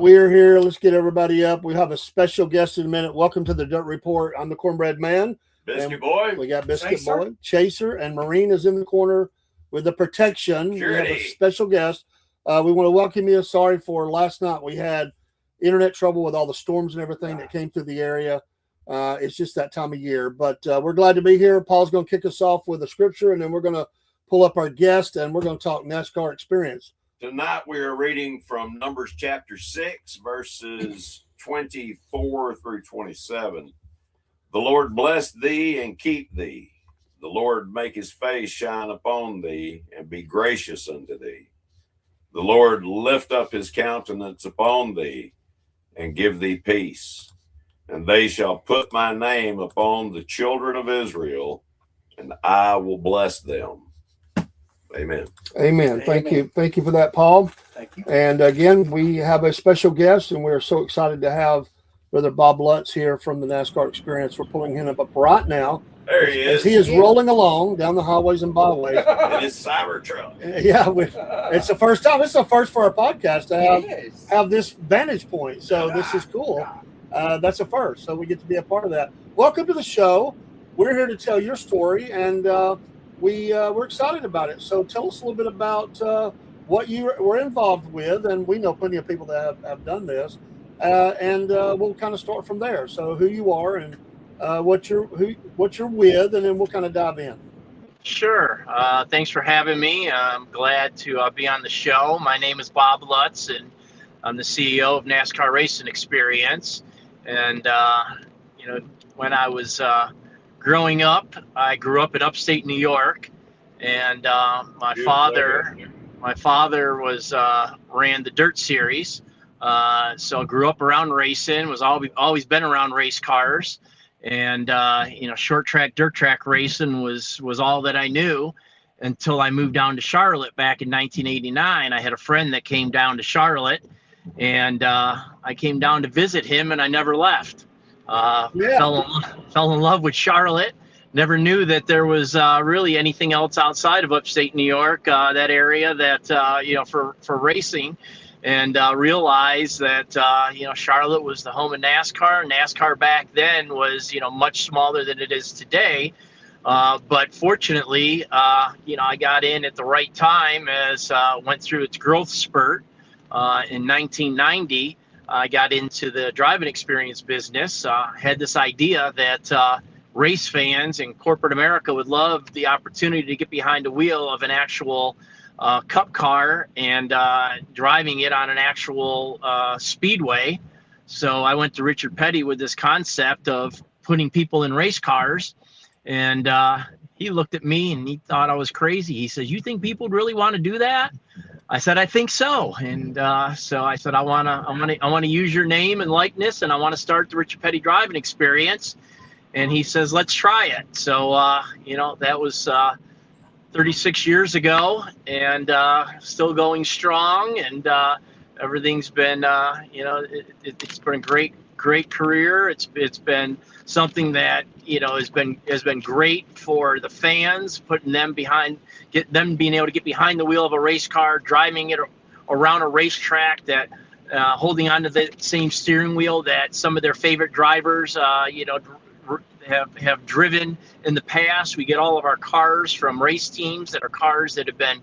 we're here. Let's get everybody up. We have a special guest in a minute. Welcome to the Dirt Report. I'm the Cornbread Man. Biscuit Boy. We got Biscuit Boy, Chaser, and Marine is in the corner with the protection. Surety. We have a special guest. We want to welcome you. Sorry for last night. We had internet trouble with all the storms and everything that came through the area. It's just that time of year. But we're glad to be here. Paul's going to kick us off with a scripture, and then we're going to pull up our guest, and we're going to talk NASCAR experience. Tonight we are reading from Numbers chapter 6, verses 24 through 27. The Lord bless thee and keep thee. The Lord make his face shine upon thee and be gracious unto thee. The Lord lift up his countenance upon thee and give thee peace. And they shall put my name upon the children of Israel, and I will bless them. Amen. Amen. Thank you. Thank you for that, Paul. Thank you. And again, we have a special guest, and we're so excited to have Brother Bob Lutz here from the NASCAR experience. We're pulling him up right now. There he is. As he is rolling along down the highways and byways. In his cyber truck. Yeah, it's the first time. It's the first for our podcast to have this vantage point. So this is cool. That's a first. So we get to be a part of that. Welcome to the show. We're here to tell your story, and we're excited about it. So tell us a little bit about what you were involved with, and we know plenty of people that have done this, and we'll kind of start from there. So who you are and what you're with, and then we'll kind of dive in. Sure. Thanks for having me. I'm glad to be on the show. My name is Bob Lutz, and I'm the CEO of NASCAR Racing Experience. And when I was growing up, I grew up in upstate New York, and my father was ran the Dirt Series, so I grew up around racing. Was always been around race cars, and short track, dirt track racing was all that I knew until I moved down to Charlotte back in 1989. I had a friend that came down to Charlotte, and I came down to visit him, and I never left. Fell in love with Charlotte. Never knew that there was really anything else outside of upstate New York, that area that for racing, and realized that Charlotte was the home of NASCAR. NASCAR back then was much smaller than it is today, but fortunately I got in at the right time as went through its growth spurt in 1990. I got into the driving experience business, had this idea that race fans in corporate America would love the opportunity to get behind the wheel of an actual cup car and driving it on an actual speedway. So I went to Richard Petty with this concept of putting people in race cars, and he looked at me and he thought I was crazy. He says, "You think people would really want to do that?" I said, "I think so." And so I said, I want to use your name and likeness, and I want to start the Richard Petty driving experience. And he says, "Let's try it." So, that was 36 years ago, and still going strong. And everything's been, it's been a great career. It's been something that has been great for the fans, putting them being able to get behind the wheel of a race car, driving it around a racetrack, that holding onto the same steering wheel that some of their favorite drivers have driven in the past. We get all of our cars from race teams that are cars that have been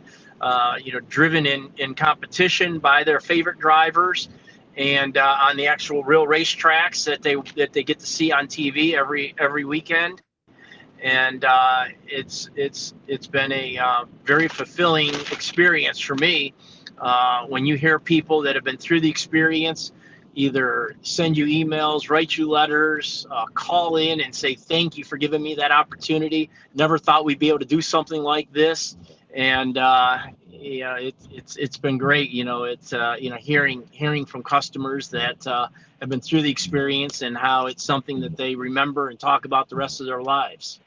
driven in competition by their favorite drivers, and on the actual real racetracks that they get to see on TV every weekend. And it's been a very fulfilling experience for me. When you hear people that have been through the experience either send you emails, write you letters, call in and say, "Thank you for giving me that opportunity. Never thought we'd be able to do something like this." And it's been great. It's hearing from customers that have been through the experience and how it's something that they remember and talk about the rest of their lives.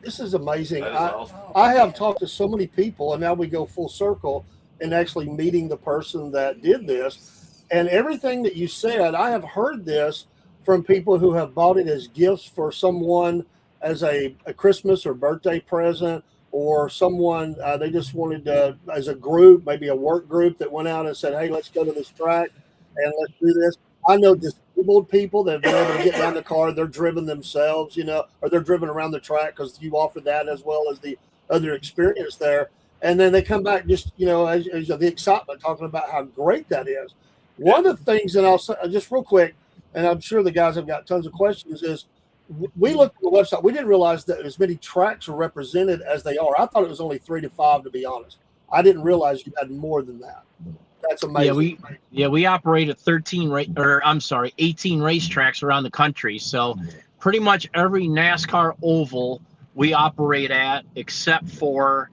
This is amazing. That is awesome. I have talked to so many people, and now we go full circle in actually meeting the person that did this. And everything that you said, I have heard this from people who have bought it as gifts for someone as a Christmas or birthday present, or someone they just wanted to, as a group, maybe a work group that went out and said, "Hey, let's go to this track." and let's do this. I know disabled people that have been able to get down the car. They're driven themselves, or they're driven around the track because you offer that as well as the other experience there. And then they come back just, as the excitement, talking about how great that is. One of the things, and I'll say just real quick, and I'm sure the guys have got tons of questions, is we looked at the website. We didn't realize that as many tracks are represented as they are. I thought it was only 3 to 5, to be honest. I didn't realize you had more than that. That's amazing. We operate at 18 racetracks around the country. So pretty much every NASCAR oval we operate at, except for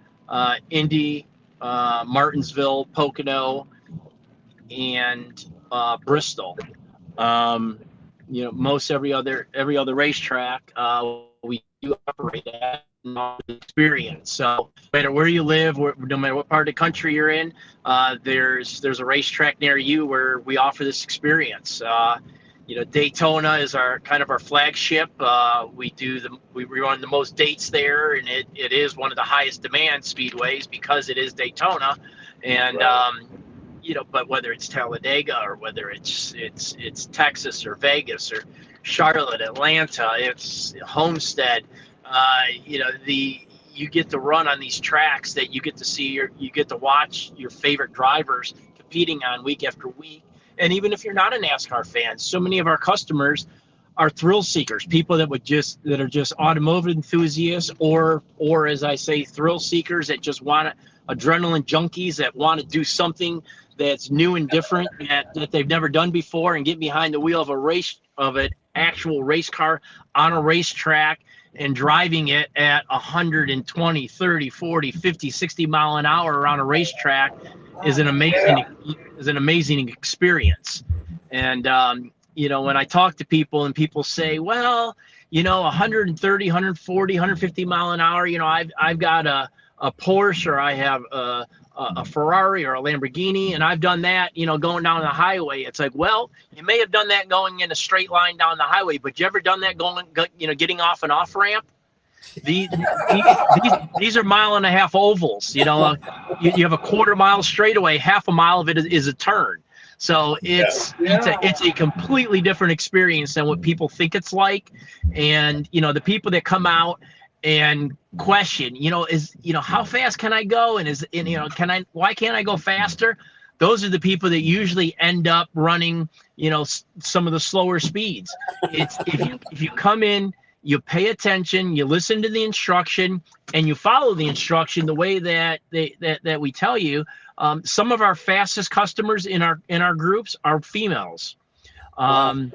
Indy, Martinsville, Pocono, and Bristol. Most every other racetrack we do operate at experience. So no matter where you live, no matter what part of the country you're in, there's a racetrack near you where we offer this experience. Daytona is our flagship. We run the most dates there, and it is one of the highest demand speedways because it is Daytona. And but whether it's Talladega or whether it's Texas or Vegas or Charlotte, Atlanta, it's Homestead, you get to run on these tracks that you get to see you get to watch your favorite drivers competing on week after week. And even if you're not a NASCAR fan, so many of our customers are thrill seekers, people that are just automotive enthusiasts, or as I say, thrill seekers that just want adrenaline junkies that want to do something that's new and different that they've never done before, and get behind the wheel of an actual race car on a racetrack and driving it at 120, 30, 40, 50, 60 mile an hour around a racetrack is an amazing experience. And when I talk to people and people say, well, 130, 140, 150 mile an hour, I've got a Porsche, or I have a Ferrari or a Lamborghini, and I've done that, going down the highway. It's like, well, you may have done that going in a straight line down the highway, but you ever done that getting off an off ramp? These are 1.5 mile ovals. You have a 1/4 mile straightaway, half a mile of it is a turn. So it's a completely different experience than what people think it's like. And the people that come out and question, how fast can I go? And why can't I go faster? Those are the people that usually end up running, some of the slower speeds. It's if you come in, you pay attention, you listen to the instruction, and you follow the instruction the way that we tell you. Some of our fastest customers in our groups are females. Awesome.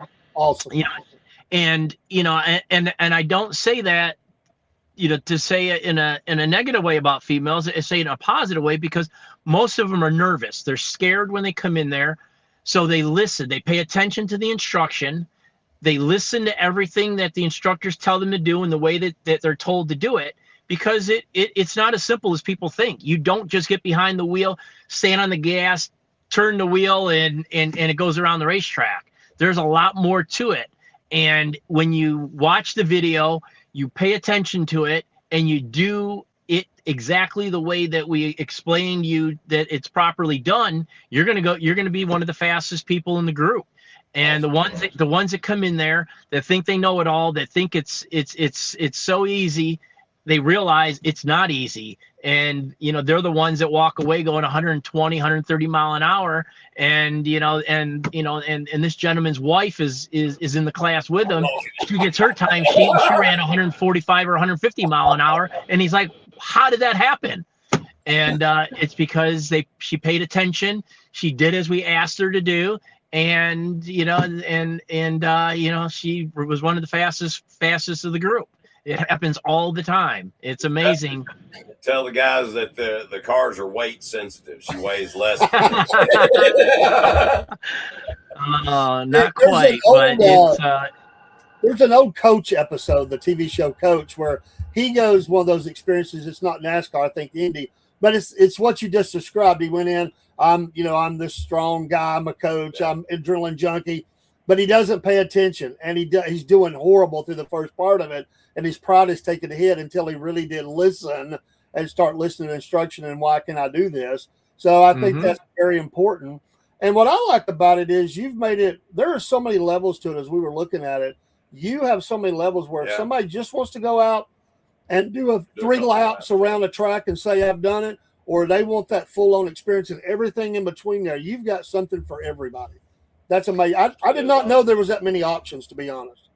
And I don't say that to say it in a negative way about females. I say it in a positive way, because most of them are nervous. They're scared when they come in there. So they listen, they pay attention to the instruction. They listen to everything that the instructors tell them to do in the way that they're told to do it, because it's not as simple as people think. You don't just get behind the wheel, stand on the gas, turn the wheel, and it goes around the racetrack. There's a lot more to it. And when you watch the video, you pay attention to it, and you do it exactly the way that we explained you that it's properly done, you're going to be one of the fastest people in the group. And the ones that come in there that think they know it all, that think it's so easy, they realize it's not easy. And they're the ones that walk away going 120, 130 mile an hour. And and this gentleman's wife is in the class with him. She gets her time sheet, and she ran 145 or 150 mile an hour. And he's like, how did that happen? And it's because she paid attention. She did as we asked her to do. And she was one of the fastest of the group. It happens all the time. It's amazing. Tell the guys that the cars are weight sensitive. She weighs less. Not quite, but it's there's an old Coach episode, the TV show Coach, where he goes one of those experiences. It's not NASCAR, I think Indy, but it's what you just described. He went in. I'm this strong guy. I'm a coach. I'm adrenaline junkie, but he doesn't pay attention, and he's doing horrible through the first part of it, and his pride is taking a hit until he really did listen and start listening to instruction and why can I do this. So I think that's very important. And what I like about it is you've made it, there are so many levels to it as we were looking at it. You have so many levels where if somebody just wants to go out and do 3 laps around the track and say, I've done it, or they want that full-on experience and everything in between there, you've got something for everybody. That's amazing. I did not know there was that many options, to be honest.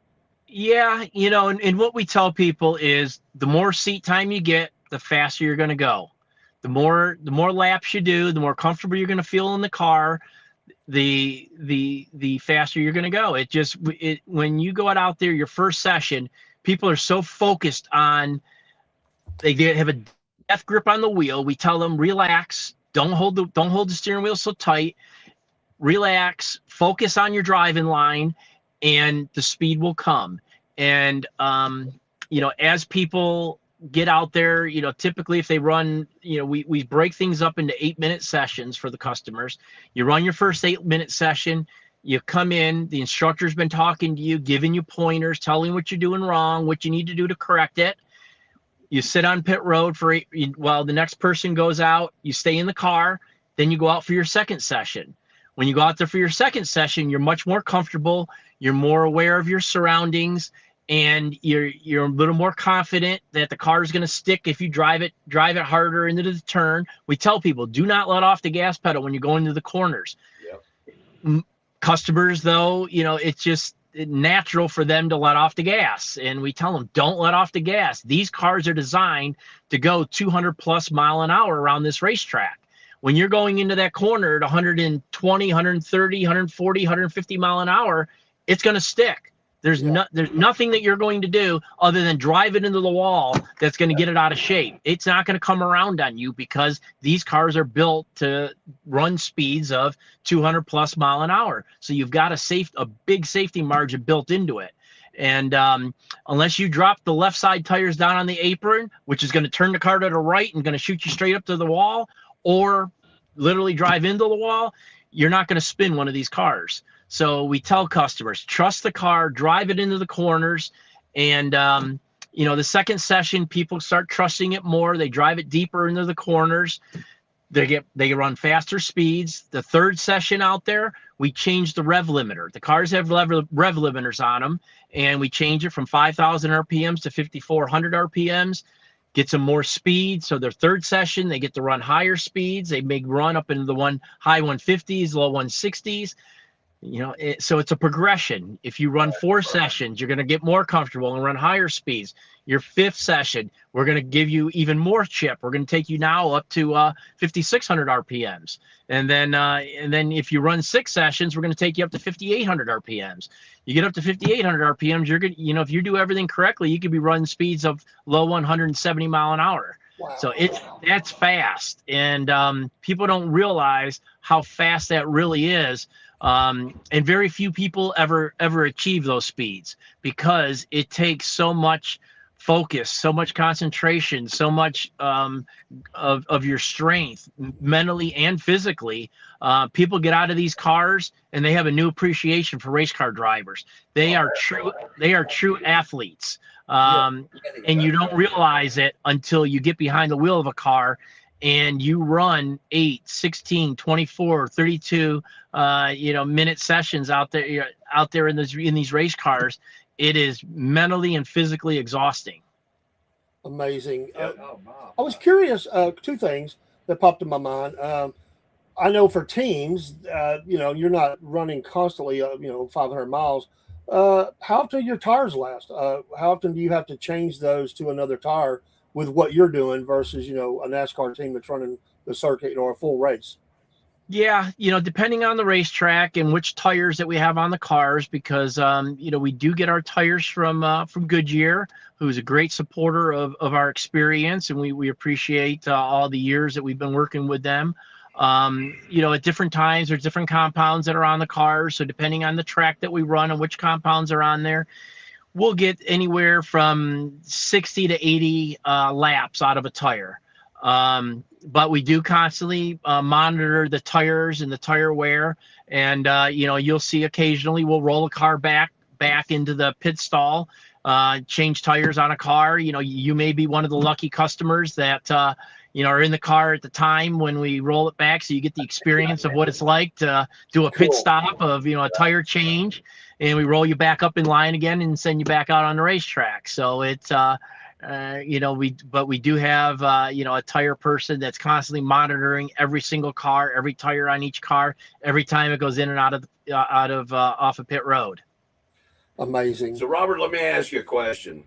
Yeah, and what we tell people is the more seat time you get, the faster you're going to go. The more laps you do, the more comfortable you're going to feel in the car, the faster you're going to go. When you go out there, your first session, people are so focused on, they have a death grip on the wheel. We tell them, relax, don't hold the steering wheel so tight, relax, focus on your driving line, and the speed will come. And as people get out there, typically if they run, we break things up into 8-minute sessions for the customers. You run your first 8-minute session, you come in, the instructor's been talking to you, giving you pointers, telling you what you're doing wrong, what you need to do to correct it. You sit on pit road while the next person goes out, you stay in the car, then you go out for your second session. When you go out there for your second session, you're much more comfortable, you're more aware of your surroundings, and you're a little more confident that the car is going to stick if you drive it harder into the turn. We tell people, do not let off the gas pedal when you go into the corners. Yep. Customers, though, it's just natural for them to let off the gas, and we tell them, don't let off the gas. These cars are designed to go 200 plus mile an hour around this racetrack. When you're going into that corner at 120, 130, 140, 150 mile an hour, it's going to stick. There's nothing that you're going to do other than drive it into the wall that's going to get it out of shape. It's not going to come around on you because these cars are built to run speeds of 200 plus mile an hour. So you've got a big safety margin built into it. And unless you drop the left side tires down on the apron, which is going to turn the car to the right and going to shoot you straight up to the wall, or literally drive into the wall, you're not going to spin one of these cars. So we tell customers, trust the car, drive it into the corners. And, the second session, people start trusting it more. They drive it deeper into the corners. They run faster speeds. The third session out there, we change the rev limiter. The cars have rev limiters on them, and we change it from 5,000 RPMs to 5,400 RPMs. Gets them more speed. So their third session, they get to run higher speeds. They may run up into the high 150s, low 160s. So it's a progression. If you run 4 sessions, you're going to get more comfortable and run higher speeds. Your 5th session, we're going to give you even more chip. We're going to take you now up to 5,600 RPMs. And then if you run 6 sessions, we're going to take you up to 5,800 RPMs. You get up to 5,800 RPMs, you're going to, if you do everything correctly, you could be running speeds of low 170 mile an hour. Wow. So that's fast. And people don't realize how fast that really is. And very few people ever achieve those speeds because it takes so much focus, so much concentration, so much of your strength mentally and physically. People get out of these cars and they have a new appreciation for race car drivers. They are true athletes. And you don't realize it until you get behind the wheel of a car and you run 8, 16, 24, 32, minute sessions out there in these race cars. It is mentally and physically exhausting. Amazing. I was curious, 2 things that popped in my mind. I know for teams, you're not running constantly, 500 miles. How often do your tires last? How often do you have to change those to another tire with what you're doing versus, a NASCAR team that's running the circuit or a full race? Yeah, depending on the racetrack and which tires that we have on the cars, because we do get our tires from Goodyear, who's a great supporter of our experience, and we appreciate all the years that we've been working with them. At different times, there's different compounds that are on the cars, so depending on the track that we run and which compounds are on there, we'll get anywhere from 60 to 80 laps out of a tire. But we do constantly monitor the tires and the tire wear. And, you'll see occasionally we'll roll a car back into the pit stall, change tires on a car. You may be one of the lucky customers that, are in the car at the time when we roll it back, so you get the experience of what it's like to do a pit stop of a tire change, and we roll you back up in line again and send you back out on the racetrack. So it's we do have a tire person that's constantly monitoring every single car, every tire on each car, every time it goes in and out of off a pit road. Amazing. So Robert, let me ask you a question.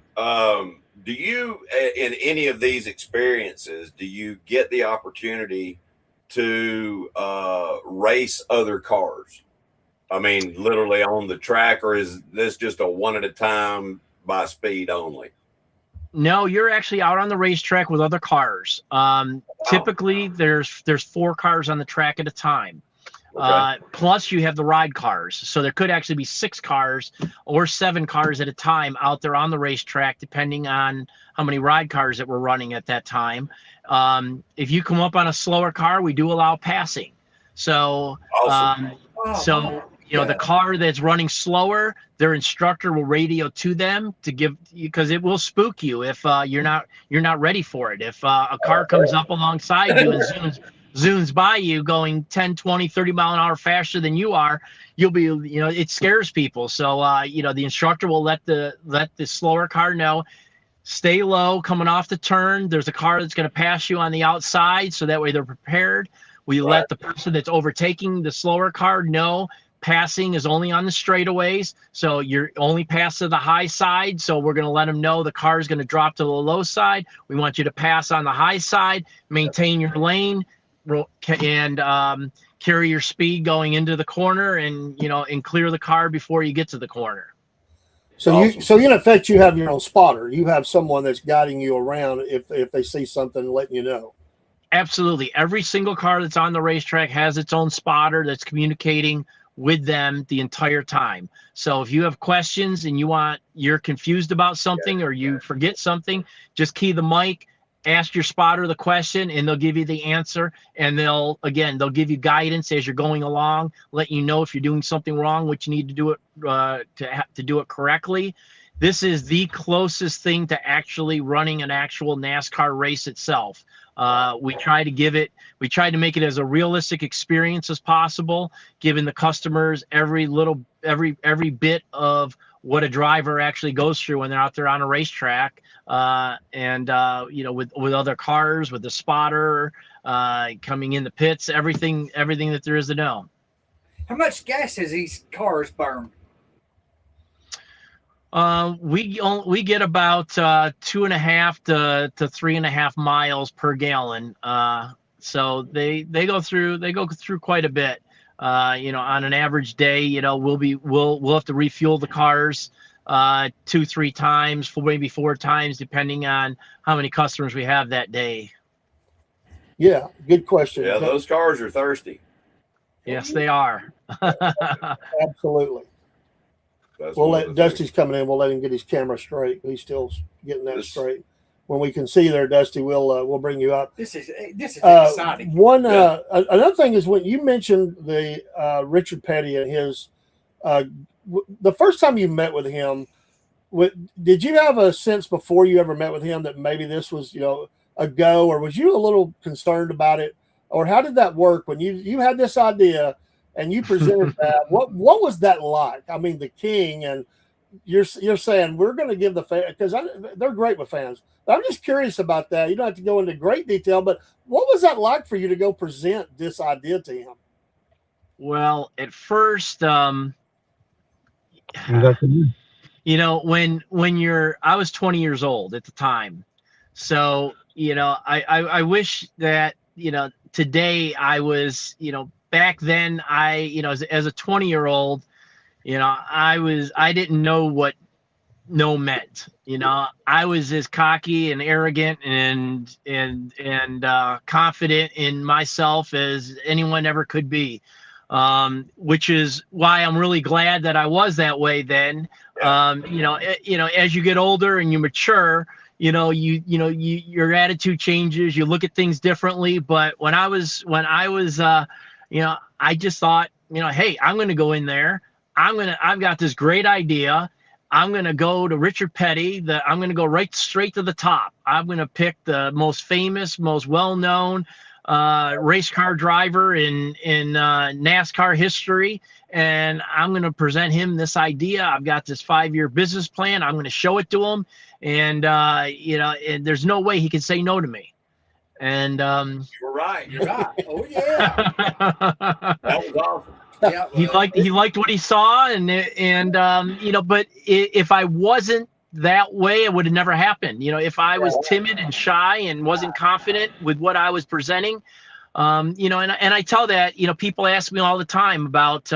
Do you, in any of these experiences, do you get the opportunity to race other cars? I mean, literally on the track, or is this just a one at a time by speed only? No, you're actually out on the racetrack with other cars. Typically, there's 4 cars on the track at a time. Okay. Plus, you have the ride cars. So there could actually be 6 cars or 7 cars at a time out there on the racetrack, depending on how many ride cars that we're running at that time. If you come up on a slower car, we do allow passing. So, awesome. The car that's running slower, their instructor will radio to them because it will spook you if you're not ready for it. If a car comes up alongside you and zooms by you going 10, 20, 30 mile an hour faster than you are, you'll be, it scares people. So, the instructor will let the slower car know, stay low coming off the turn. There's a car that's going to pass you on the outside. So that way they're prepared. We let the person that's overtaking the slower car know passing is only on the straightaways. So you're only pass to the high side. So we're going to let them know the car is going to drop to the low side. We want you to pass on the high side, maintain your lane, and carry your speed going into the corner, and clear the car before you get to the corner. So awesome. In effect, you have your own spotter. You have someone that's guiding you around if they see something, letting you know. Absolutely. Every single car that's on the racetrack has its own spotter that's communicating with them the entire time. So if you have questions and you're confused about something or you forget something, just key the mic, ask your spotter the question, and they'll give you the answer. And they'll give you guidance as you're going along, let you know if you're doing something wrong, what you need to do it to do it correctly. This is the closest thing to actually running an actual NASCAR race itself. We try to make it as a realistic experience as possible, giving the customers every bit of what a driver actually goes through when they're out there on a racetrack, with other cars, with the spotter, coming in the pits, everything that there is to know. How much gas has these cars burned? We get about 2.5 to 3.5 miles per gallon. So they go through quite a bit. On an average day, we'll have to refuel the cars 2-3 times, maybe 4 times, depending on how many customers we have that day. Yeah, good question. Yeah, those cars are thirsty. Yes, they are. Absolutely. We'll let Dusty's coming in. We'll let him get his camera straight. He's still getting that straight. When we can see there, Dusty, we'll bring you up. This is exciting. Another thing is when you mentioned the Richard Petty and his the first time you met with him, did you have a sense before you ever met with him that maybe this was a go, or was you a little concerned about it, or how did that work when you had this idea and you presented that? What was that like? I mean, the King, and you're saying we're going to give the fans, because they're great with fans. But I'm just curious about that. You don't have to go into great detail, but what was that like for you to go present this idea to him? Well, at first, I was 20 years old at the time, so I wish that today I was back then, as a 20-year-old, I didn't know what no meant. I was as cocky and arrogant and confident in myself as anyone ever could be, which is why I'm really glad that I was that way then. As you get older and you mature, your attitude changes, you look at things differently. But when I was I just thought, hey, I'm going to go in there. I've got this great idea. I'm going to go to Richard Petty. I'm going to go right straight to the top. I'm going to pick the most famous, most well-known race car driver in NASCAR history, and I'm going to present him this idea. I've got this 5-year business plan. I'm going to show it to him, and and there's no way he can say no to me. And you're right. You're right. Oh yeah. That was awesome. Yeah, he liked what he saw, but if I wasn't that way, it would have never happened. If I was timid and shy and wasn't confident with what I was presenting, and I tell that, people ask me all the time about,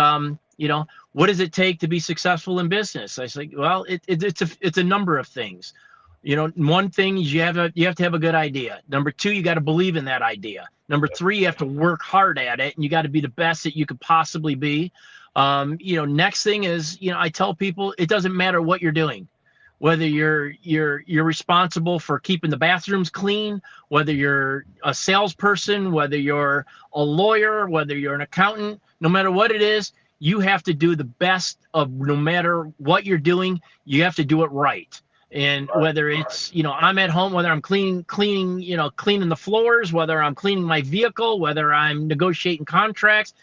what does it take to be successful in business? I say, well, it's a number of things. One thing is you have to have a good idea. Number 2, you got to believe in that idea. Number 3, you have to work hard at it, and you got to be the best that you could possibly be. Next thing is, I tell people it doesn't matter what you're doing, whether you're responsible for keeping the bathrooms clean, whether you're a salesperson, whether you're a lawyer, whether you're an accountant, no matter what it is, you have to do the best of no matter what you're doing, you have to do it right. And whether it's, I'm at home, whether I'm cleaning the floors, whether I'm cleaning my vehicle, whether I'm negotiating contracts,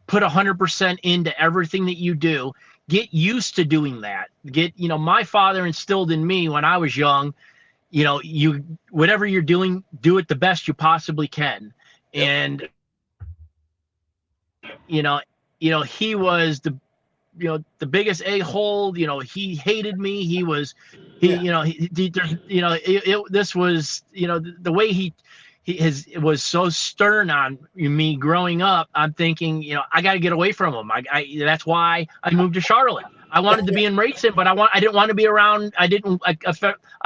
put 100% into everything that you do. Get used to doing that. My father instilled in me when I was young, whatever you're doing, do it the best you possibly can. Yep. And, he was the biggest a-hole. He hated me. This was, the way he was so stern on me growing up. I'm thinking, I got to get away from him. That's why I moved to Charlotte. I wanted to be in racing, but I didn't want to be around. I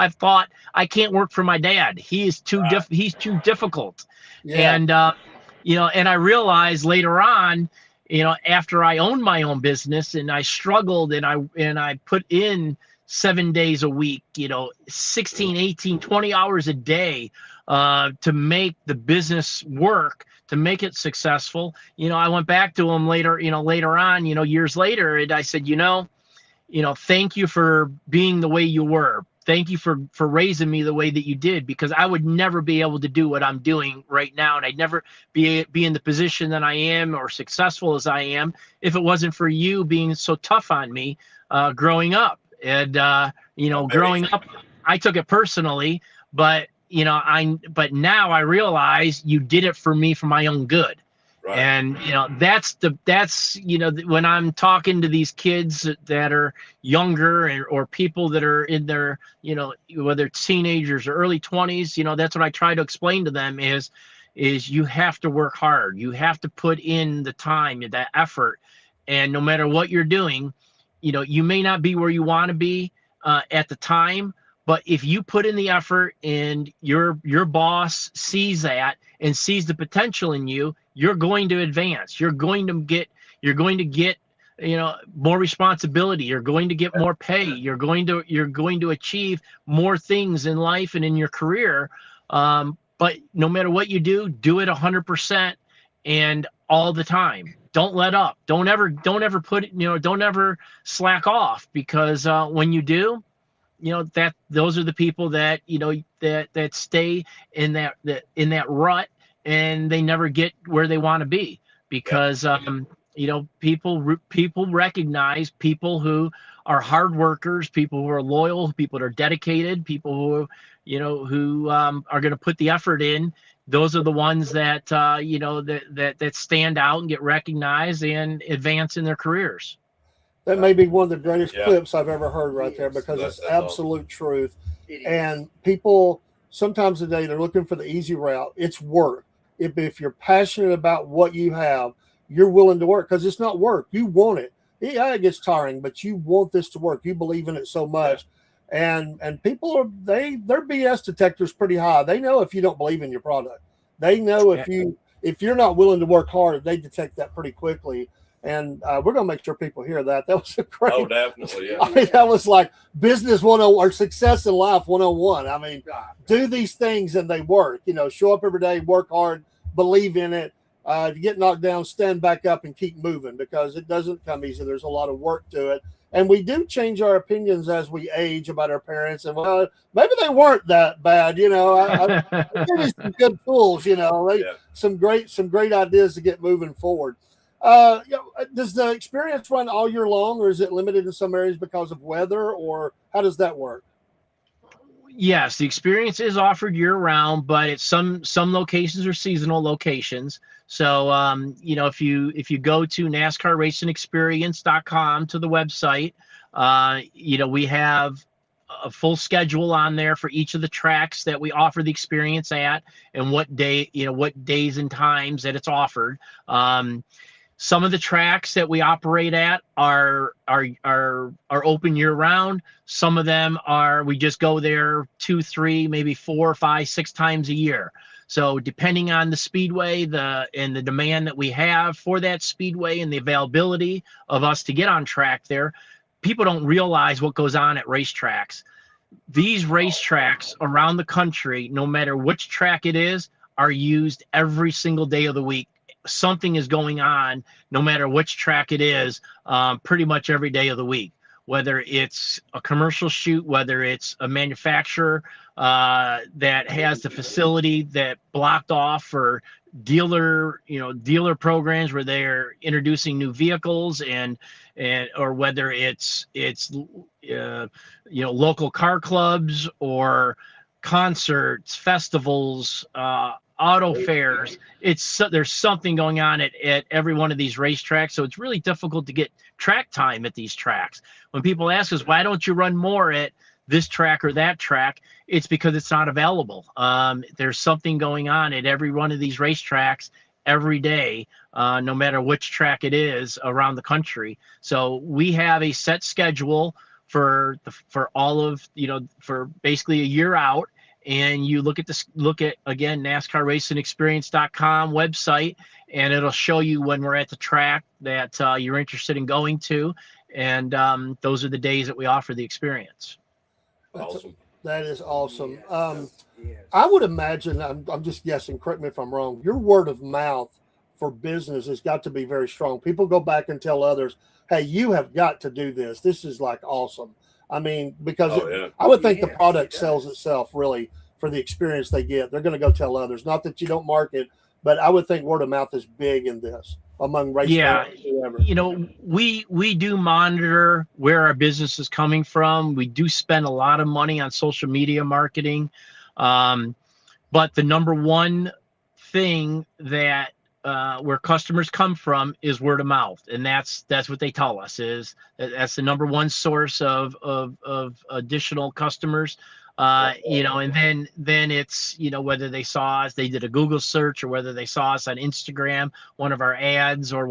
thought I can't work for my dad. He's too difficult. Yeah. And, and I realized later on, after I owned my own business and I struggled and I put in 7 days a week, 16, 18, 20 hours a day to make the business work, to make it successful. I went back to him later on, years later, and I said, thank you for being the way you were. Thank you for raising me the way that you did, because I would never be able to do what I'm doing right now. And I'd never be in the position that I am or successful as I am if it wasn't for you being so tough on me growing up. And, growing up, I took it personally, but, but now I realize you did it for me for my own good. Right. And, that's when I'm talking to these kids that are younger or people that are in their, whether it's teenagers or early 20s, that's what I try to explain to them is you have to work hard. You have to put in the time, that effort. And no matter what you're doing, you may not be where you want to be at the time, but if you put in the effort and your boss sees that and sees the potential in you, you're going to advance. You're going to get more responsibility. You're going to get more pay. You're going to achieve more things in life and in your career. But no matter what you do it 100% and all the time. Don't let up. Don't ever don't ever slack off, because when you do, that those are the people that that stay in that rut, and they never get where they want to be, because people recognize people who are hard workers, people who are loyal, people that are dedicated, people who who are going to put the effort in. Those are the ones that that stand out and get recognized and advance in their careers. That may be one of the greatest clips I've ever heard right there, because it's absolute truth. And people sometimes today, they're looking for the easy route. It's work. If you're passionate about what you have, you're willing to work, because it's not work. You want it. Yeah, it gets tiring, but you want this to work. You believe in it so much. And people their BS detector's pretty high. They know if you don't believe in your product. They know if you're not willing to work hard, they detect that pretty quickly. And we're going to make sure people hear that. That was a great. Oh, definitely. Yeah. I mean, that was like business 101 or success in life 101. I mean, do these things and they work. Show up every day, work hard, believe in it. If you get knocked down, stand back up and keep moving, because it doesn't come easy. There's a lot of work to it. And we do change our opinions as we age about our parents. And well, maybe they weren't that bad. I gave you some good tools. Some great ideas to get moving forward. Does the experience run all year long, or is it limited in some areas because of weather, or how does that work? Yes, the experience is offered year round, but it's some locations are seasonal locations. So if you go to NASCARRacingExperience.com to the website, we have a full schedule on there for each of the tracks that we offer the experience at, and what days and times that it's offered. Some of the tracks that we operate at are open year round. Some of them we just go there 2, 3, maybe 4, 5, 6 times a year. So depending on the speedway, and the demand that we have for that speedway and the availability of us to get on track there, people don't realize what goes on at racetracks. These racetracks around the country, no matter which track it is, are used every single day of the week. Something is going on, no matter which track it is, pretty much every day of the week, whether it's a commercial shoot, whether it's a manufacturer that has the facility that blocked off for dealer programs where they're introducing new vehicles, or whether it's local car clubs or concerts, festivals, auto fairs. There's something going on at every one of these racetracks, so it's really difficult to get track time at these tracks. When people ask us, why don't you run more at this track or that track, it's because it's not available. There's something going on at every one of these racetracks every day, no matter which track it is around the country. So we have a set schedule for basically a year out. And you look at again, NASCARRacingExperience.com website, and it'll show you when we're at the track that you're interested in going to. And those are the days that we offer the experience. Awesome. That is awesome. I would imagine, I'm just guessing, correct me if I'm wrong, your word of mouth for business has got to be very strong. People go back and tell others, hey, you have got to do this. This is like awesome. I mean, because I would think the product sells itself really for the experience they get. They're going to go tell others. Not that you don't market, but I would think word of mouth is big in this among race fans. We do monitor where our business is coming from. We do spend a lot of money on social media marketing. But the number one thing that where customers come from is word of mouth, and that's what they tell us is that's the number one source of additional customers. And then it's whether they saw us, they did a Google search, or whether they saw us on Instagram, one of our ads on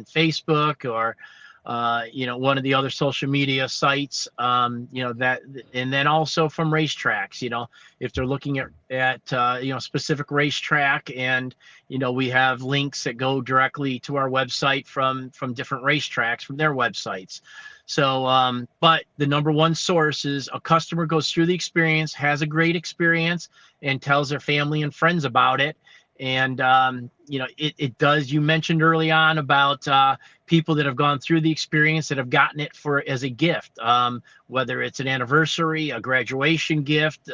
Facebook, or one of the other social media sites, that, and then also from racetracks, if they're looking at specific racetrack, and, we have links that go directly to our website from different racetracks, from their websites. So, but the number one source is a customer goes through the experience, has a great experience, and tells their family and friends about it. And, it does, you mentioned early on about people that have gone through the experience that have gotten it as a gift, whether it's an anniversary, a graduation gift,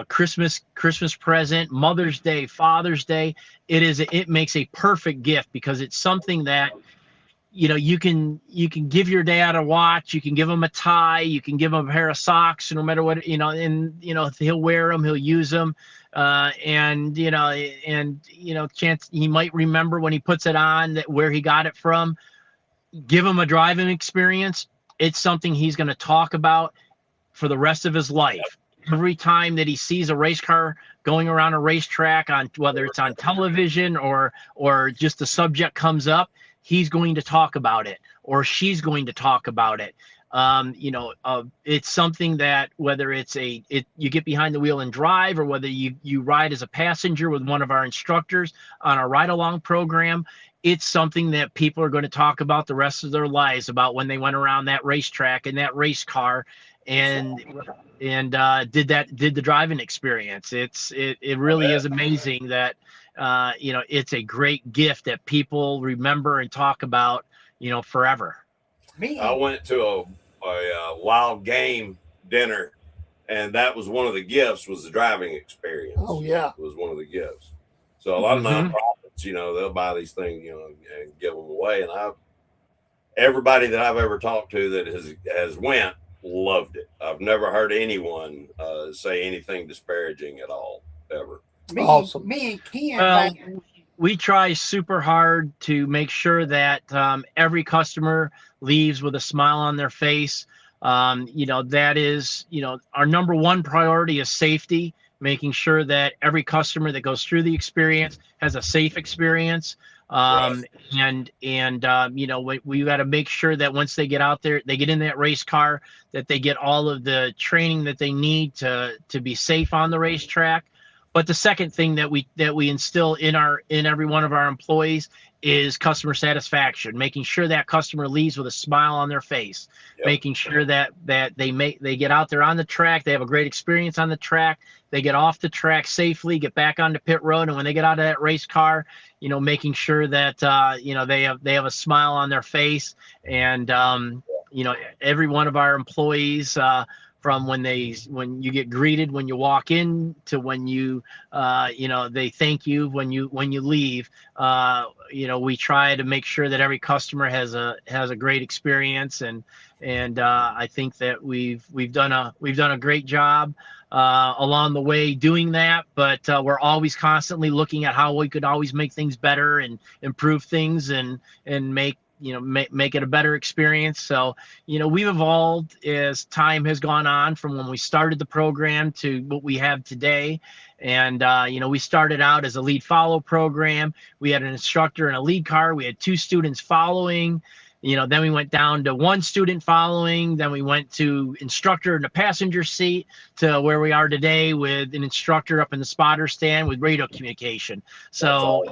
Christmas present, Mother's Day, Father's Day. It makes a perfect gift, because it's something that, you can give your dad a watch, you can give him a tie, you can give him a pair of socks, no matter what, and he'll wear them, he'll use them. Chance he might remember when he puts it on where he got it from. Give him a driving experience. It's something he's going to talk about for the rest of his life. Every time that he sees a race car going around a racetrack, on whether it's on television or just the subject comes up, he's going to talk about it, or she's going to talk about it. It's something that, whether you get behind the wheel and drive, or whether you ride as a passenger with one of our instructors on a ride-along program, it's something that people are going to talk about the rest of their lives, about when they went around that racetrack in that race car and did the driving experience. It really is amazing that, it's a great gift that people remember and talk about, forever. I went to a wild game dinner, and that was one of the gifts, was the driving experience. Oh yeah, it was one of the gifts. So a lot of nonprofits, they'll buy these things, and give them away. And everybody that I've ever talked to that has went loved it. I've never heard anyone say anything disparaging at all, ever. Awesome. Me and Ken. We try super hard to make sure that every customer leaves with a smile on their face. That is, our number one priority is safety, making sure that every customer that goes through the experience has a safe experience. Right. We got to make sure that once they get out there, they get in that race car, that they get all of the training that they need to be safe on the racetrack. But the second thing that we instill in every one of our employees is customer satisfaction, making sure that customer leaves with a smile on their face, making sure that they get out there on the track, they have a great experience on the track, they get off the track safely, get back onto pit road, and when they get out of that race car, making sure that they have a smile on their face, and every one of our employees. From when you get greeted when you walk in to when they thank you when you leave. We try to make sure that every customer has a great experience, and I think that we've done a great job along the way doing that. But we're always constantly looking at how we could always make things better and improve things and make it a better experience. So, we've evolved as time has gone on from when we started the program to what we have today. And, we started out as a lead follow program. We had an instructor and a lead car. We had 2 students following. Then we went down to 1 student following. Then we went to instructor in the passenger seat to where we are today with an instructor up in the spotter stand with radio communication. So,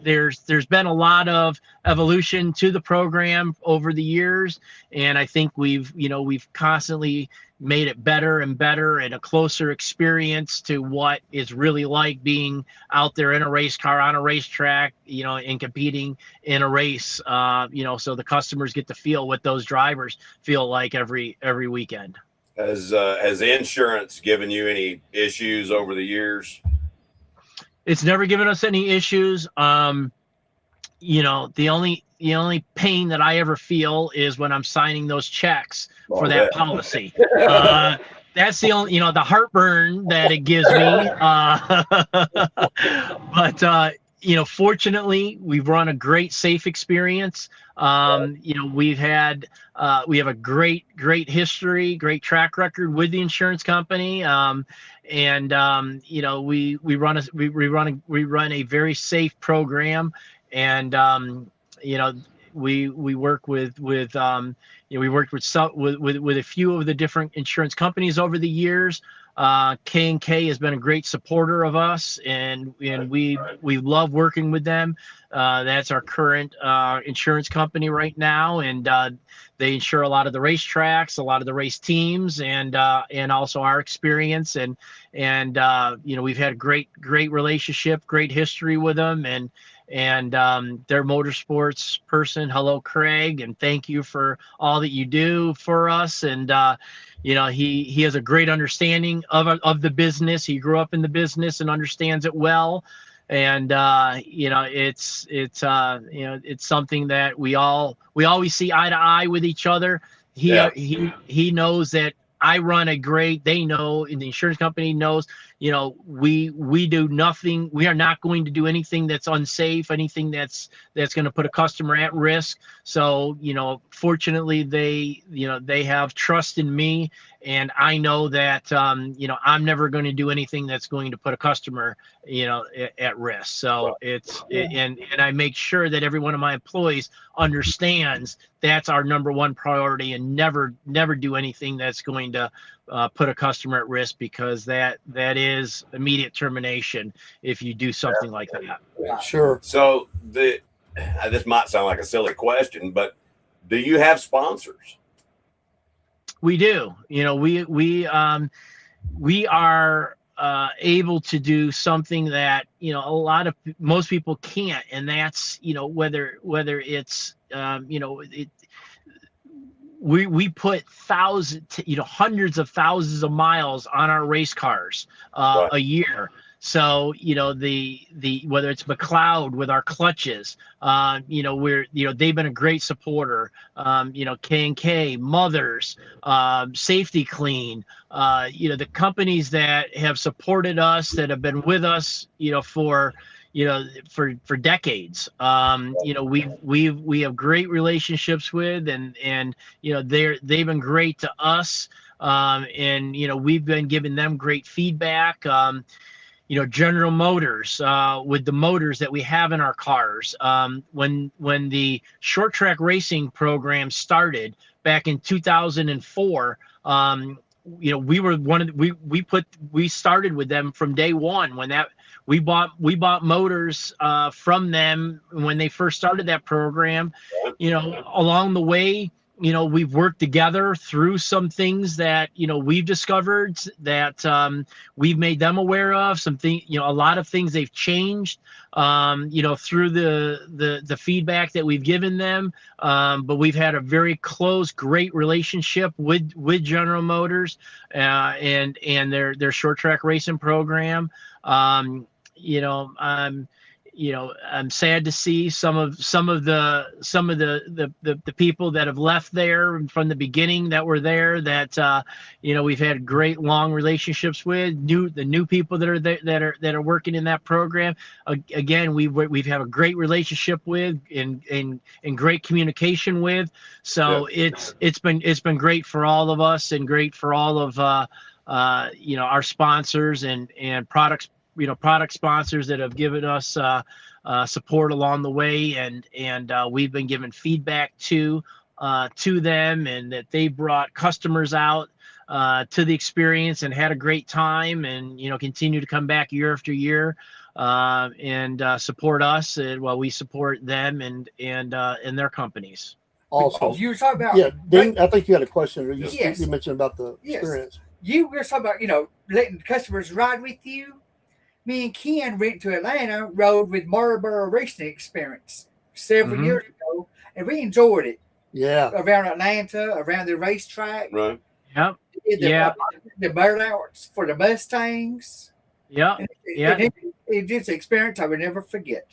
there's been a lot of evolution to the program over the years. And I think we've constantly made it better and better and a closer experience to what it's really like being out there in a race car on a racetrack, and competing in a race, so the customers get to feel what those drivers feel like every weekend. Has insurance given you any issues over the years? It's never given us any issues. The only pain that I ever feel is when I'm signing those checks for that policy. That's the only, the heartburn that it gives me. But fortunately, we've run a great safe experience. We have a great history, great track record with the insurance company. We run a very safe program. And we work with we worked with a few of the different insurance companies over the years. K&K has been a great supporter of us, and we love working with them. That's our current insurance company right now, and they insure a lot of the racetracks, a lot of the race teams, and also our experience. And we've had a great relationship, great history with them, and their motorsports person. Hello, Craig, and thank you for all that you do for us. And he has a great understanding of the business. He grew up in the business and understands it well. And it's something that we always see eye to eye with each other. He knows that I run they know, and the insurance company knows, we do nothing. We are not going to do anything that's unsafe, anything that's going to put a customer at risk. So, fortunately they have trust in me, and I know that, I'm never going to do anything that's going to put a customer, at risk. So and I make sure that every one of my employees understands that's our number one priority, and never do anything that's going to put a customer at risk, because that is immediate termination if you do something like that. Sure. So this might sound like a silly question, but do you have sponsors? We do. We are able to do something that most people can't, and that's whether it's we put hundreds of thousands of miles on our race cars Right. a year. So, the whether it's McLeod with our clutches, they've been a great supporter. K&K, Mothers, Safety Clean, the companies that have supported us, that have been with us, for decades. We have great relationships with, and they've been great to us. We've been giving them great feedback. General Motors, with the motors that we have in our cars. When the short track racing program started back in 2004, we were we started with them from day one. When we bought motors from them when they first started that program. Along the way, we've worked together through some things that, we've discovered that we've made them aware of. A lot of things they've changed, through the feedback that we've given them. But we've had a very close, great relationship with General Motors and their short track racing program. I'm sad to see some of the people that have left there from the beginning that were there that we've had great long relationships with. The new people that are there, that are working in that program. Again, we've had a great relationship with and great communication with. So it's been great for all of us and great for all of our sponsors and product sponsors that have given us support along the way, and we've been giving feedback to them, and that they brought customers out to the experience and had a great time, and continue to come back year after year and support us while we support them and their companies. Awesome. You were talking about, Dean, I think you had a question. Yes. You mentioned about the experience. You were talking about, letting customers ride with you. Me and Ken went to Atlanta, rode with Marlboro Racing Experience several years ago, and we enjoyed it. Yeah. Around Atlanta, around the racetrack. Right. Yep. The burnouts for the Mustangs. Yeah. It's just an experience I would never forget.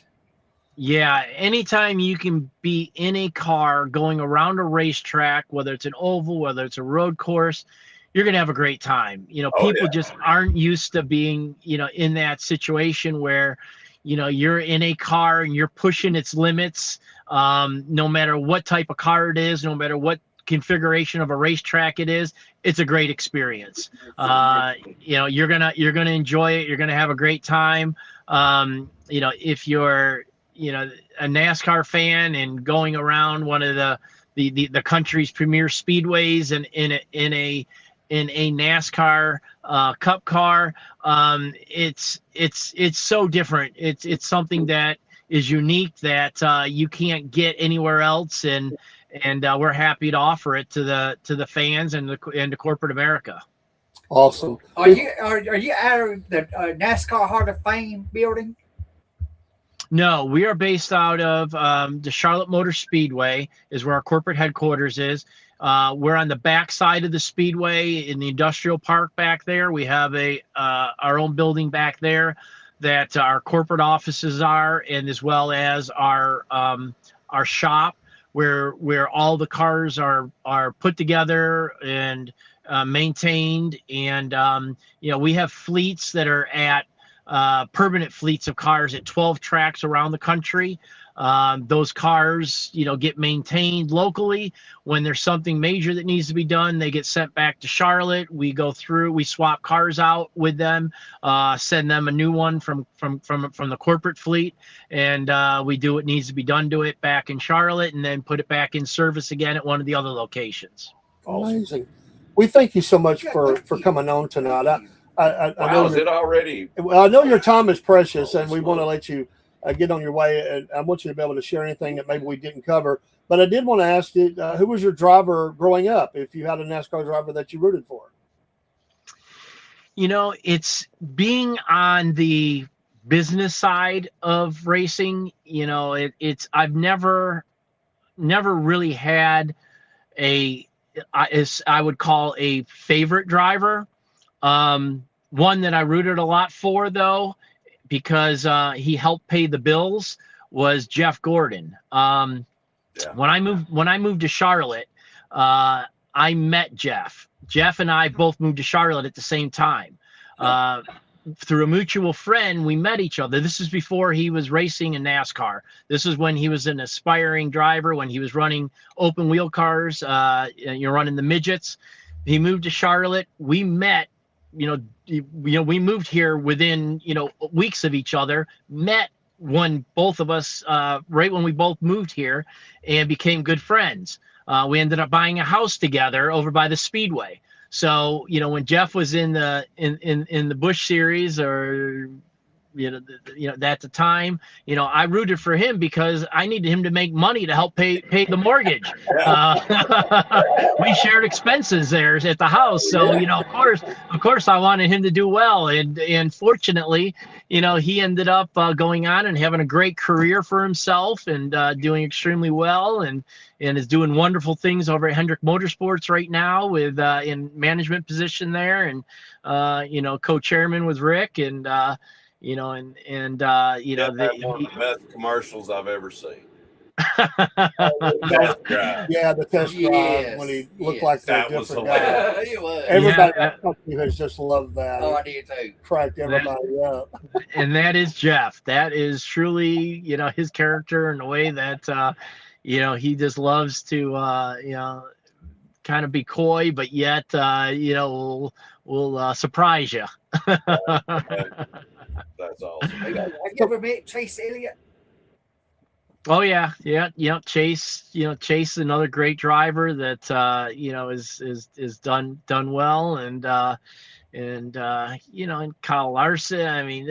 Yeah, anytime you can be in a car going around a racetrack, whether it's an oval, whether it's a road course, you're going to have a great time. People just aren't used to being, in that situation where, you're in a car and you're pushing its limits. No matter what type of car it is, no matter what configuration of a racetrack it is, it's a great experience. You're going to enjoy it. You're going to have a great time. If you're, a NASCAR fan and going around one of the country's premier speedways and in a NASCAR Cup car, it's so different. It's something that is unique that you can't get anywhere else, and we're happy to offer it to the fans and to corporate America. Awesome. Are you out of the NASCAR Hall of Fame building? No, we are based out of the Charlotte Motor Speedway is where our corporate headquarters is. We're on the back side of the speedway in the industrial park back there. We have our own building back there that our corporate offices are, and as well as our shop where all the cars are put together and maintained. And we have fleets that are at permanent fleets of cars at 12 tracks around the country. Those cars, get maintained locally. When there's something major that needs to be done, they get sent back to Charlotte. We go through, we swap cars out with them, send them a new one from the corporate fleet, and we do what needs to be done to it back in Charlotte, and then put it back in service again at one of the other locations. Amazing. We thank you so much for coming on tonight. I know is it already? Well, I know your time is precious, and we want to let you get on your way. And I want you to be able to share anything that maybe we didn't cover. But I did want to ask you, who was your driver growing up? If you had a NASCAR driver that you rooted for? It's being on the business side of racing. I've never really had a I would call a favorite driver. One that I rooted a lot for, though, because he helped pay the bills, was Jeff Gordon. When I moved to Charlotte, I met Jeff. Jeff and I both moved to Charlotte at the same time. Through a mutual friend, we met each other. This is before he was racing in NASCAR. This is when he was an aspiring driver, when he was running open wheel cars, running the midgets. He moved to Charlotte. We met, we moved here within, weeks of each other, met when both of us, right when we both moved here, and became good friends. We ended up buying a house together over by the Speedway. So, when Jeff was in the Busch Series, or at the time, I rooted for him because I needed him to make money to help pay the mortgage. We shared expenses there at the house, so of course, I wanted him to do well, and fortunately, he ended up going on and having a great career for himself, and doing extremely well, and is doing wonderful things over at Hendrick Motorsports right now, with in management position there, and co-chairman with Rick, and one of the best commercials I've ever seen. The test drive when he looked like that different guy. Everybody has just loved that. Oh, I did too. Cracked everybody up. And that is Jeff. That is truly, his character, and the way that he just loves to kind of be coy, but yet will surprise you. That's awesome. Have you ever met Chase Elliott? Oh yeah. Chase, Chase, another great driver that is done well, and Kyle Larson. I mean,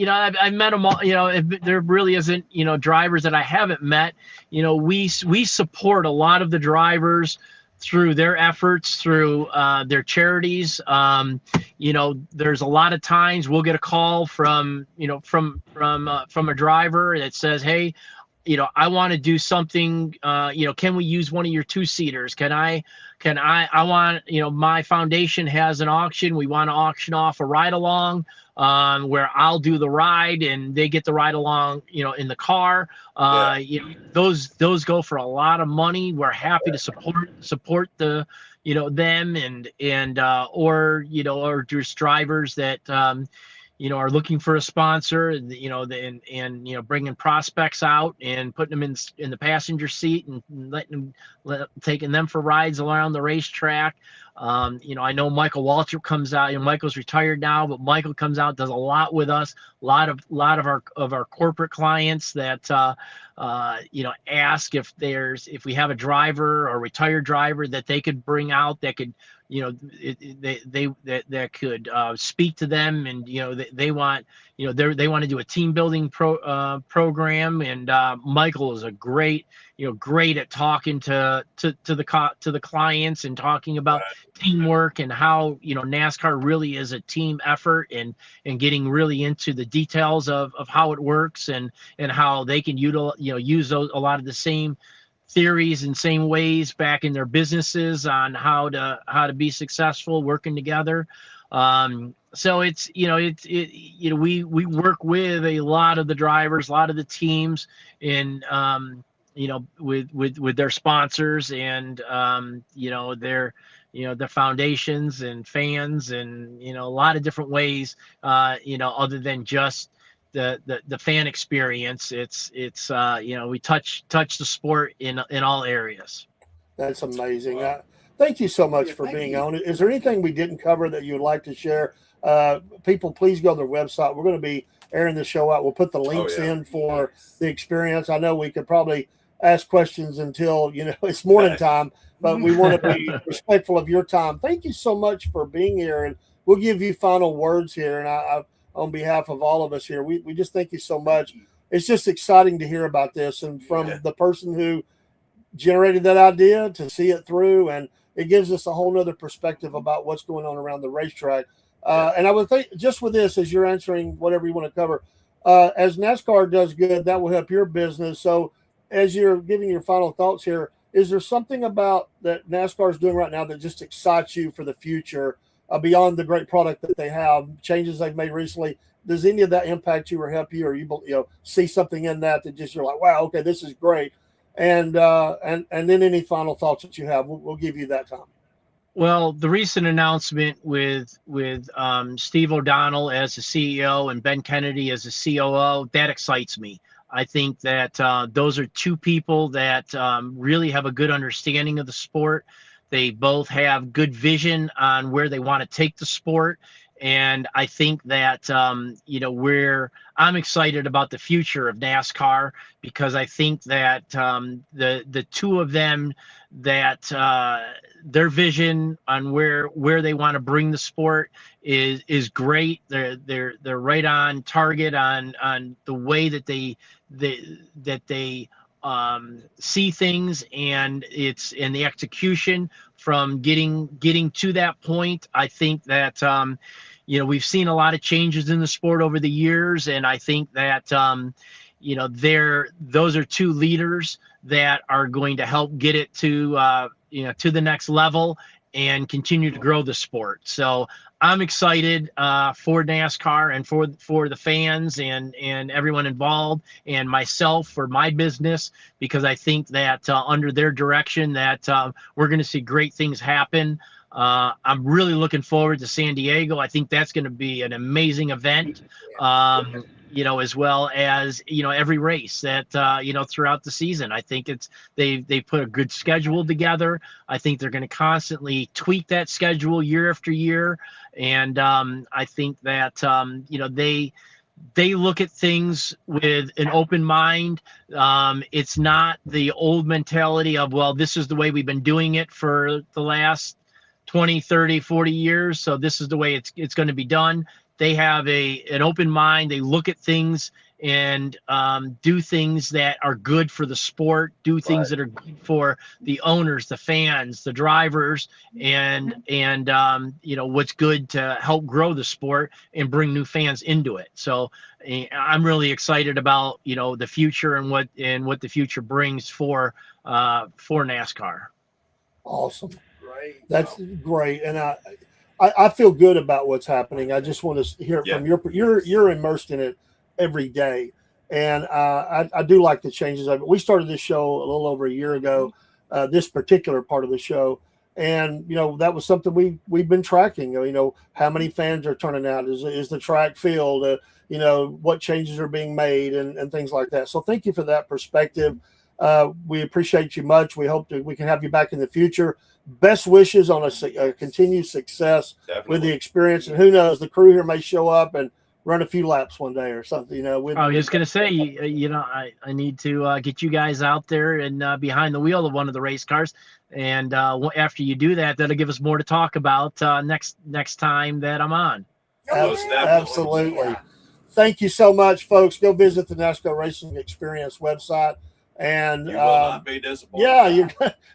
I've met them all. There really isn't drivers that I haven't met. We support a lot of the drivers through their efforts, through their charities. There's a lot of times we'll get a call from a driver that says, hey, I want to do something, can we use one of your two-seaters? I want, my foundation has an auction. We want to auction off a ride along, where I'll do the ride and they get the ride along, in the car. Those go for a lot of money. We're happy to support the, them, or just drivers that, are looking for a sponsor, and bringing prospects out and putting them in the passenger seat and taking them for rides around the racetrack. I know Michael Walter comes out. Michael's retired now, but Michael comes out, does a lot with us. A lot of our corporate clients that ask if we have a driver or retired driver that they could bring out that could that could speak to them, and they want to do a team building program, and Michael is a great at talking to the clients and talking about teamwork and how NASCAR really is a team effort, and getting really into the details of how it works, and how they can use a lot of the same theories and same ways back in their businesses on how to be successful working together. So it's we work with a lot of the drivers, a lot of the teams, in with their sponsors, and their foundations and fans, and a lot of different ways, other than just the fan experience. It's we touch the sport in all areas. That's amazing. Thank you so much for being on it. Is there anything we didn't cover that you would like to share? People, please go to their website. We're going to be airing the show out. We'll put the links in for the experience. I know we could probably ask questions until it's morning time, but we want to be respectful of your time. Thank you so much for being here, and we'll give you final words here. And I on behalf of all of us here, we just thank you so much. It's just exciting to hear about this, and from the person who generated that idea to see it through, and it gives us a whole nother perspective about what's going on around the racetrack. And I would think, just with this, as you're answering whatever you want to cover, as NASCAR does good, that will help your business. So as you're giving your final thoughts here, is there something about that NASCAR is doing right now that just excites you for the future beyond the great product that they have, changes they've made recently? Does any of that impact you or help you, or you see something in that just you're like, wow, okay, this is great? And then any final thoughts that you have, we'll give you that time. Well, the recent announcement with Steve O'Donnell as the CEO and Ben Kennedy as the COO, that excites me. I think that those are two people that really have a good understanding of the sport. They both have good vision on where they want to take the sport. And I think that, I'm excited about the future of NASCAR, because I think that the two of them, that their vision on where they want to bring the sport is great. They're right on target on the way that they see things, and it's in the execution from getting to that point. I think that we've seen a lot of changes in the sport over the years, and I think that those are two leaders that are going to help get it to the next level and continue to grow the sport. So I'm excited for NASCAR and for the fans and everyone involved, and myself for my business, because I think that under their direction that we're going to see great things happen. I'm really looking forward to San Diego. I think that's going to be an amazing event, as well as, every race that, throughout the season. I think they put a good schedule together. I think they're going to constantly tweak that schedule year after year. And I think that, they look at things with an open mind. It's not the old mentality of, well, this is the way we've been doing it for the last 20, 30, 40 years. So this is the way it's going to be done. They have an open mind. They look at things and do things that are good for the sport, do things that are good for the owners, the fans, the drivers, and what's good to help grow the sport and bring new fans into it. So I'm really excited about, the future and what the future brings for NASCAR. Awesome. Great. That's great. And I feel good about what's happening. I just want to hear it from you're immersed in it every day. And I do like the changes. We started this show a little over a year ago, this particular part of the show. And, that was something we've been tracking, how many fans are turning out, is the track filled, what changes are being made and things like that. So thank you for that perspective. We appreciate you much. We hope that we can have you back in the future. Best wishes on a continued success with the experience. And who knows, the crew here may show up and run a few laps one day or something. I was just going to say, I need to get you guys out there and behind the wheel of one of the race cars. And after you do that, that'll give us more to talk about next time that I'm on. Absolutely. Yeah. Thank you so much, folks. Go visit the NASCAR Racing Experience website. And you will not be disappointed. Yeah, you're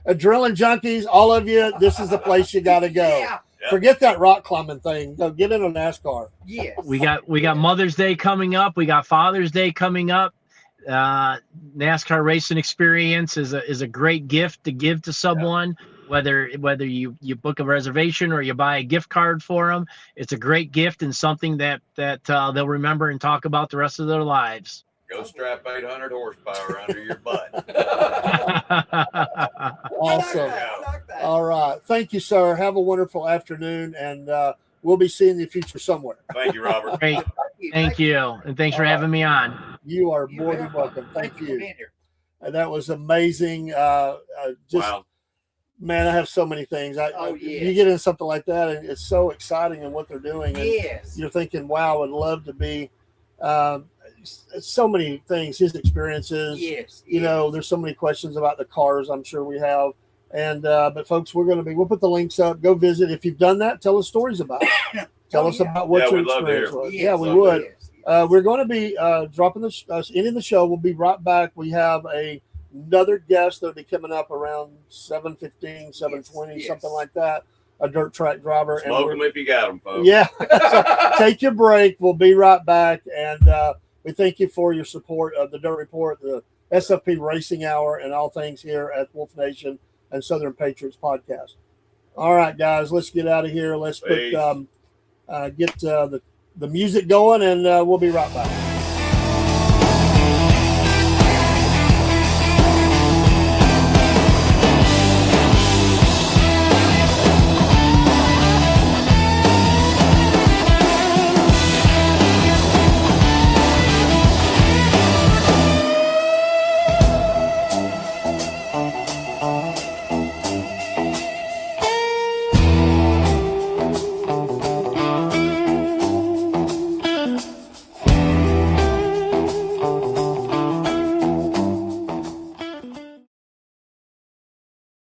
adrenaline junkies, all of you. This is the place you got to go. Yeah. Forget that rock climbing thing. Go get into NASCAR. Yes. We got Mother's Day coming up. We got Father's Day coming up. NASCAR Racing Experience is a great gift to give to someone. Yeah. Whether you book a reservation or you buy a gift card for them, it's a great gift and something that they'll remember and talk about the rest of their lives. Go strap 800 horsepower under your butt. Awesome. All right. Thank you, sir. Have a wonderful afternoon, and we'll be seeing you in the future somewhere. Thank you, Robert. Great. Thank you. And thanks for having me on. You are more than welcome. Thank you. And that was amazing. Wow. Man, I have so many things. You get into something like that, and it's so exciting in what they're doing. And you're thinking, wow, I'd love to be so many things, his experiences. There's so many questions about the cars I'm sure we have. And but folks, we'll put the links up. Go visit. If you've done that, tell us stories about it. Tell us about what your experience was. We would. We're going to be ending the show. We'll be right back. We have another guest that'll be coming up around 7:15, 7:20, something like that. A dirt track driver. Smoke them if you got them, folks. Yeah. So take your break. We'll be right back. And we thank you for your support of the Dirt Report, the SFP Racing Hour and all things here at Wolf Nation and Southern Patriots Podcast. All right, guys, let's get out of here. Let's put, get the music going, and we'll be right back.